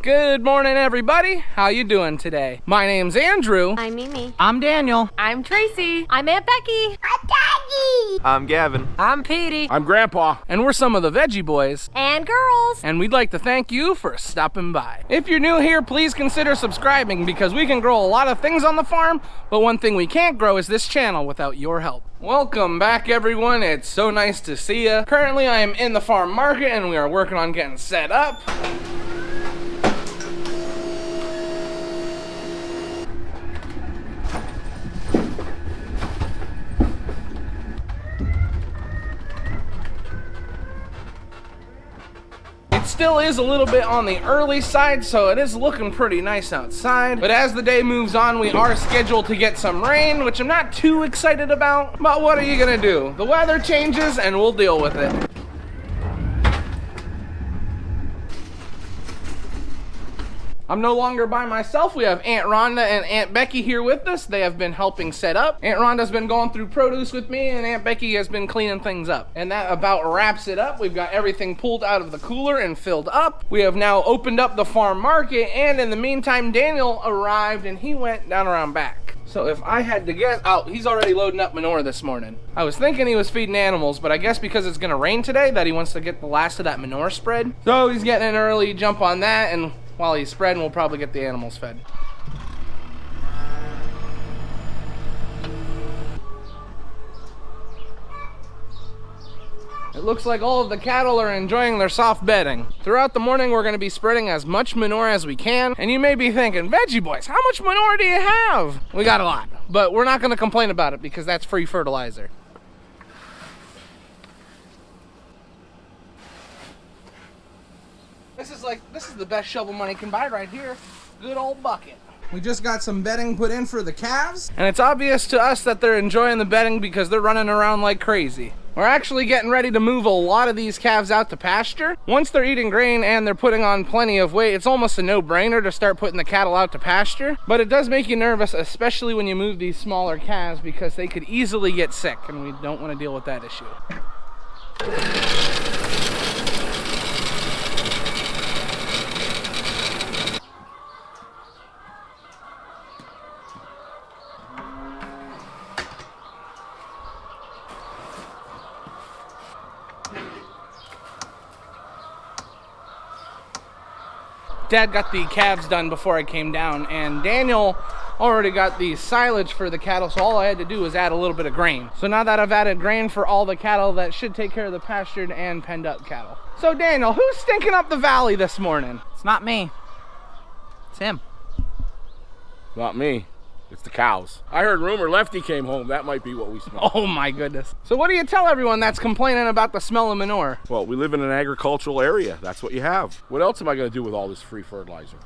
Good morning, everybody. How you doing today? My name's Andrew. I'm Mimi. I'm Daniel. I'm Tracy. I'm Aunt Becky. I'm Daddy. I'm Gavin. I'm Petey. I'm Grandpa. And we're some of the Veggie Boys. And girls. And we'd like to thank you for stopping by. If you're new here, please consider subscribing because we can grow a lot of things on the farm, but one thing we can't grow is this channel without your help. Welcome back, everyone. It's so nice to see you. Currently, I am in the farm market and we are working on getting set up. Still is a little bit on the early side, so it is looking pretty nice outside. But as the day moves on, we are scheduled to get some rain, which I'm not too excited about. But what are you gonna do? The weather changes and we'll deal with it. I'm no longer by myself. We have Aunt Rhonda and Aunt Becky here with us. They have been helping set up. Aunt Rhonda's been going through produce with me and Aunt Becky has been cleaning things up. And that about wraps it up. We've got everything pulled out of the cooler and filled up. We have now opened up the farm market, and in the meantime, Daniel arrived and he went down around back. So if I had to guess, oh, he's already loading up manure this morning. I was thinking he was feeding animals, but I guess because it's gonna rain today that he wants to get the last of that manure spread. So he's getting an early jump on that, and while he's spreading, we'll probably get the animals fed. It looks like all of the cattle are enjoying their soft bedding. Throughout the morning, we're gonna be spreading as much manure as we can. And you may be thinking, Veggie Boys, how much manure do you have? We got a lot, but we're not gonna complain about it because that's free fertilizer. This is the best shovel money can buy right here. Good old bucket. We just got some bedding put in for the calves. And it's obvious to us that they're enjoying the bedding because they're running around like crazy. We're actually getting ready to move a lot of these calves out to pasture. Once they're eating grain and they're putting on plenty of weight, it's almost a no-brainer to start putting the cattle out to pasture. But it does make you nervous, especially when you move these smaller calves because they could easily get sick and we don't want to deal with that issue. Dad got the calves done before I came down, and Daniel already got the silage for the cattle, so all I had to do was add a little bit of grain. So now that I've added grain for all the cattle, that should take care of the pastured and penned up cattle. So Daniel, who's stinking up the valley this morning? It's not me. It's him. Not me. It's the cows. I heard rumor Lefty came home. That might be what we smell. Oh my goodness. So what do you tell everyone that's complaining about the smell of manure? Well, we live in an agricultural area. That's what you have. What else am I going to do with all this free fertilizer?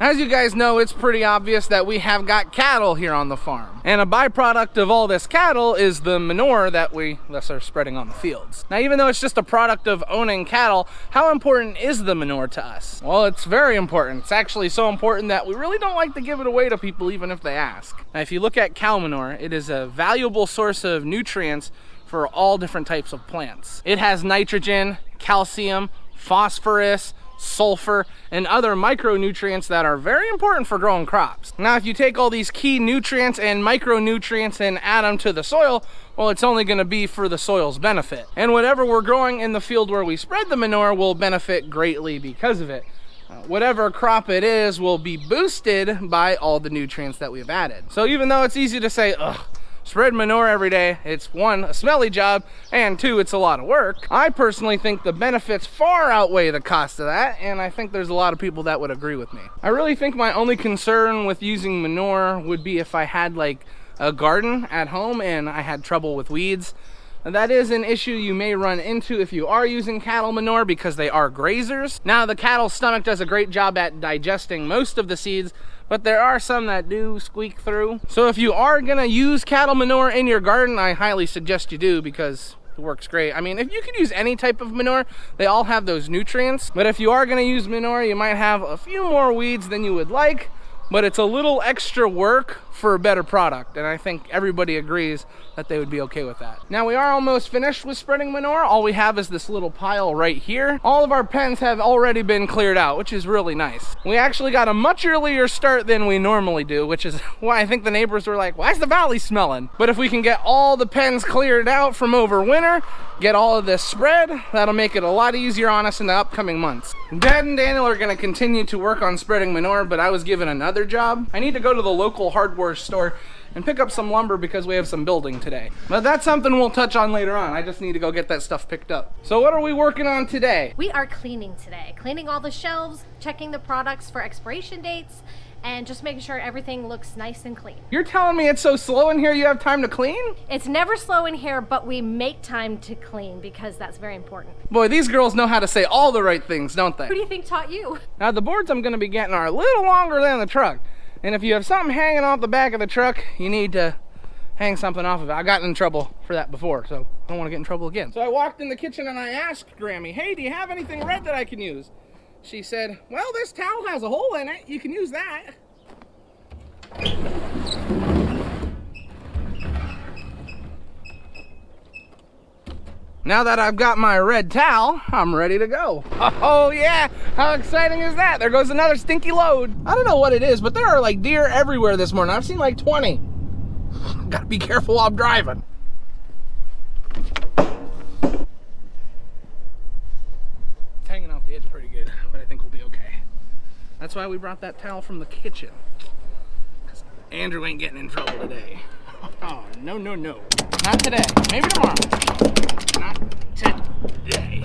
As you guys know, it's pretty obvious that we have got cattle here on the farm. And a byproduct of all this cattle is the manure that we thus are spreading on the fields. Now, even though it's just a product of owning cattle, how important is the manure to us? Well, it's very important. It's actually so important that we really don't like to give it away to people even if they ask. Now, if you look at cow manure, it is a valuable source of nutrients for all different types of plants. It has nitrogen, calcium, phosphorus, sulfur, and other micronutrients that are very important for growing crops. Now, if you take all these key nutrients and micronutrients and add them to the soil, well, it's only going to be for the soil's benefit. And whatever we're growing in the field where we spread the manure will benefit greatly because of it. whatever crop it is will be boosted by all the nutrients that we've added. So even though it's easy to say, ugh, spread manure every day, it's one, a smelly job, and two, it's a lot of work, I personally think the benefits far outweigh the cost of that, and I think there's a lot of people that would agree with me. I really think my only concern with using manure would be if I had like a garden at home and I had trouble with weeds. And that is an issue you may run into if you are using cattle manure because they are grazers. Now, the cattle's stomach does a great job at digesting most of the seeds, but there are some that do squeak through. So if you are gonna use cattle manure in your garden, I highly suggest you do because it works great. I mean, if you could use any type of manure, they all have those nutrients. But if you are gonna use manure, you might have a few more weeds than you would like, but it's a little extra work for a better product, and I think everybody agrees that they would be okay with that. Now, we are almost finished with spreading manure. All we have is this little pile right here. All of our pens have already been cleared out, which is really nice. We actually got a much earlier start than we normally do, which is why I think the neighbors were like, why's the valley smelling? But if we can get all the pens cleared out from over winter, get all of this spread, that'll make it a lot easier on us in the upcoming months. Dad and Daniel are gonna continue to work on spreading manure, but I was given another job. I need to go to the local hardware store and pick up some lumber because we have some building today. But that's something we'll touch on later on. I just need to go get that stuff picked up. So what are we working on today? We are cleaning today. Cleaning all the shelves, checking the products for expiration dates, and just making sure everything looks nice and clean. You're telling me it's so slow in here you have time to clean? It's never slow in here, but we make time to clean because that's very important. Boy, these girls know how to say all the right things, don't they? Who do you think taught you? Now, the boards I'm gonna be getting are a little longer than the truck. And if you have something hanging off the back of the truck, you need to hang something off of it. I got in trouble for that before, so I don't want to get in trouble again. So I walked in the kitchen and I asked Grammy, hey, do you have anything red that I can use? She said, well, this towel has a hole in it. You can use that. Now that I've got my red towel, I'm ready to go. Oh yeah, how exciting is that? There goes another stinky load. I don't know what it is, but there are like deer everywhere this morning. I've seen like 20. Gotta be careful while I'm driving. It's hanging off the edge pretty good, but I think we'll be okay. That's why we brought that towel from the kitchen. Because Andrew ain't getting in trouble today. Oh, no, no, no. Not today. Maybe tomorrow. Not today.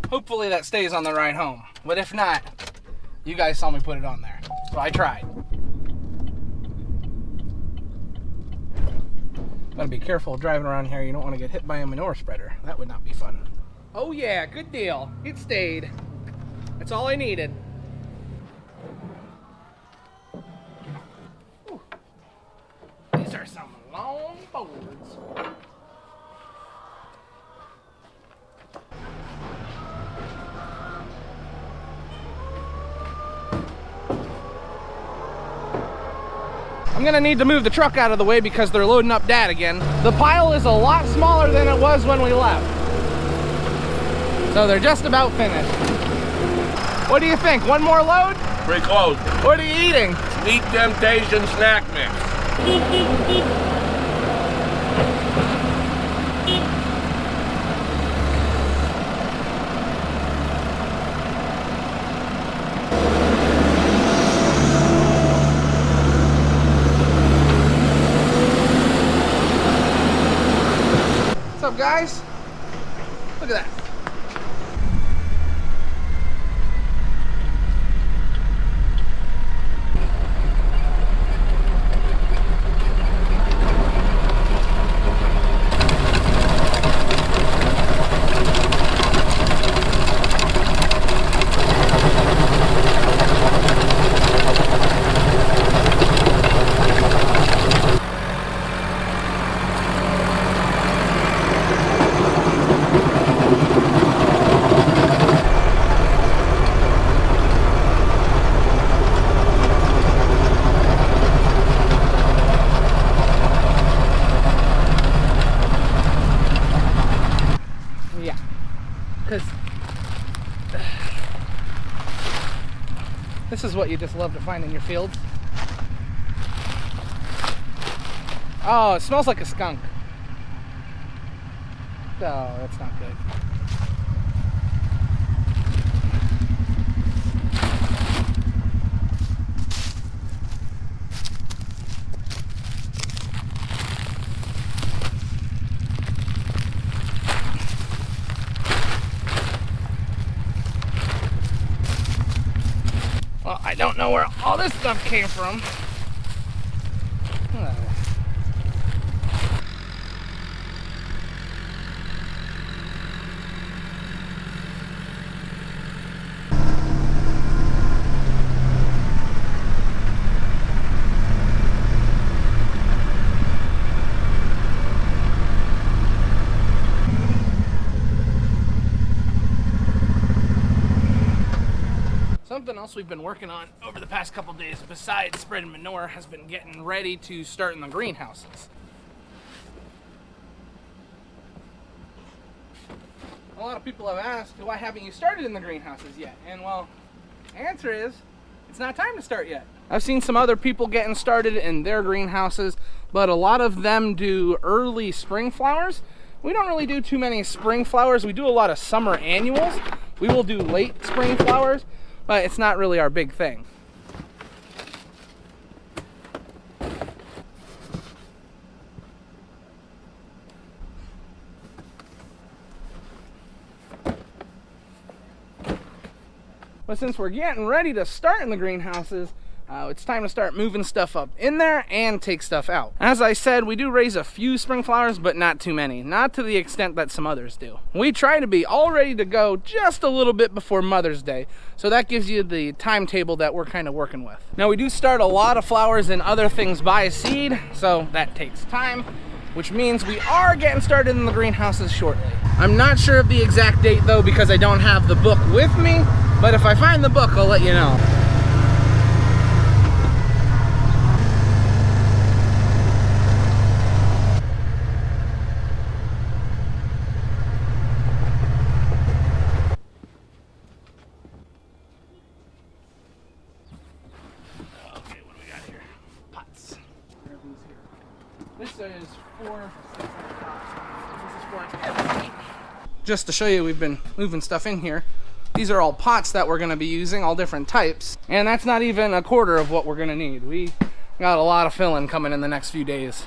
Hopefully that stays on the ride home. But if not, you guys saw me put it on there. So I tried. Gotta be careful driving around here. You don't want to get hit by a manure spreader. That would not be fun. Oh yeah, good deal. It stayed. That's all I needed. Whew. These are some long boards. I'm gonna need to move the truck out of the way because they're loading up Dad again. The pile is a lot smaller than it was when we left. So they're just about finished. What do you think? One more load? Pretty close. What are you eating? Sweet Temptation snack mix. What's up, guys? Look at that. Because this is what you just love to find in your fields. Oh, it smells like a skunk. Oh, that's not good. Well, I don't know where all this stuff came from. Something else we've been working on over the past couple days, besides spreading manure, has been getting ready to start in the greenhouses. A lot of people have asked, why haven't you started in the greenhouses yet? And well, the answer is, it's not time to start yet. I've seen some other people getting started in their greenhouses, but a lot of them do early spring flowers. We don't really do too many spring flowers. We do a lot of summer annuals. We will do late spring flowers, but it's not really our big thing. But since we're getting ready to start in the greenhouses, it's time to start moving stuff up in there and take stuff out. As I said, we do raise a few spring flowers, but not too many. Not to the extent that some others do. We try to be all ready to go just a little bit before Mother's Day. So that gives you the timetable that we're kind of working with. Now we do start a lot of flowers and other things by seed, so that takes time, which means we are getting started in the greenhouses shortly. I'm not sure of the exact date though, because I don't have the book with me, but if I find the book, I'll let you know. This is for just to show you, we've been moving stuff in here. These are all pots that we're going to be using, all different types, and that's not even a quarter of what we're going to need. We got a lot of filling coming in the next few days.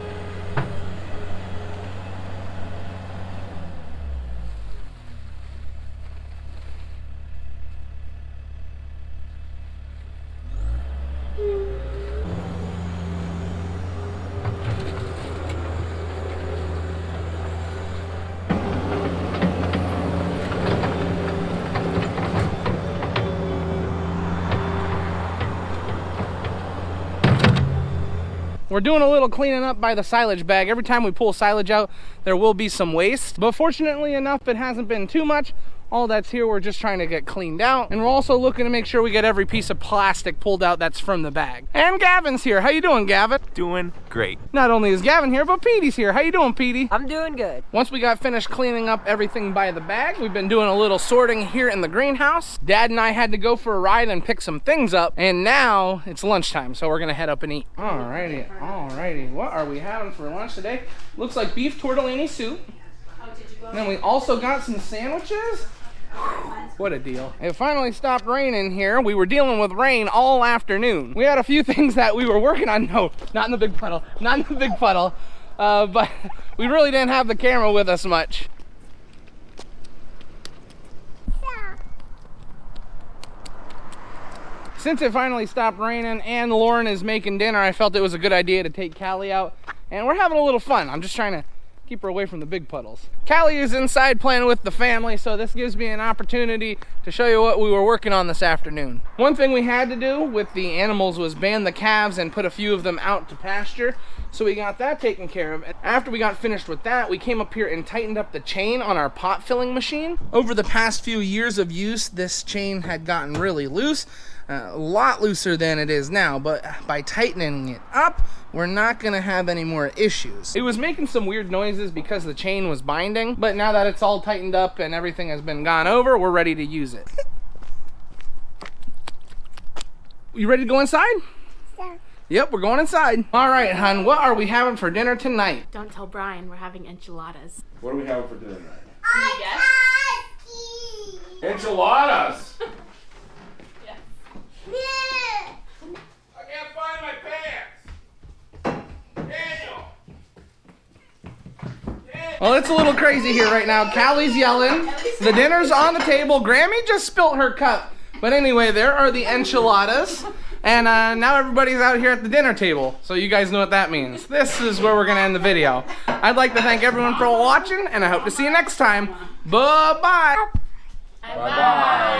We're doing a little cleaning up by the silage bag. Every time we pull silage out, there will be some waste, but fortunately enough, it hasn't been too much. All that's here, we're just trying to get cleaned out, and we're also looking to make sure we get every piece of plastic pulled out that's from the bag. And Gavin's here. How you doing, Gavin? Doing great. Not only is Gavin here, but Petey's here. How you doing, Petey? I'm doing good. Once we got finished cleaning up everything by the bag, we've been doing a little sorting here in the greenhouse. Dad and I had to go for a ride and pick some things up, and now it's lunchtime, so we're gonna head up and eat. Alrighty. What are we having for lunch today? Looks like beef tortellini soup. And then we also got some sandwiches. What a deal. It finally stopped raining here. We were dealing with rain all afternoon. We had a few things that we were working on. No, not in the big puddle. Not in the big puddle. But we really didn't have the camera with us much. Since it finally stopped raining and Lauren is making dinner, I felt it was a good idea to take Callie out. And we're having a little fun. I'm just trying to keep her away from the big puddles. Callie is inside playing with the family, so this gives me an opportunity to show you what we were working on this afternoon. One thing we had to do with the animals was ban the calves and put a few of them out to pasture, so we got that taken care of. And after we got finished with that, we came up here and tightened up the chain on our pot filling machine. Over the past few years of use, this chain had gotten really loose, a lot looser than it is now, but by tightening it up, we're not gonna have any more issues. It was making some weird noises because the chain was binding, but now that it's all tightened up and everything has been gone over, we're ready to use it. You ready to go inside? Yeah. Yep, we're going inside. All right, hon, what are we having for dinner tonight? Don't tell Brian we're having enchiladas. What are we having for dinner tonight? Can you guess? Enchiladas! I can't find my pants! Daniel! Well, it's a little crazy here right now. Callie's yelling. The dinner's on the table. Grammy just spilt her cup. But anyway, there are the enchiladas. And now everybody's out here at the dinner table. So you guys know what that means. This is where we're going to end the video. I'd like to thank everyone for watching, and I hope to see you next time. Bye-bye. Bye-bye.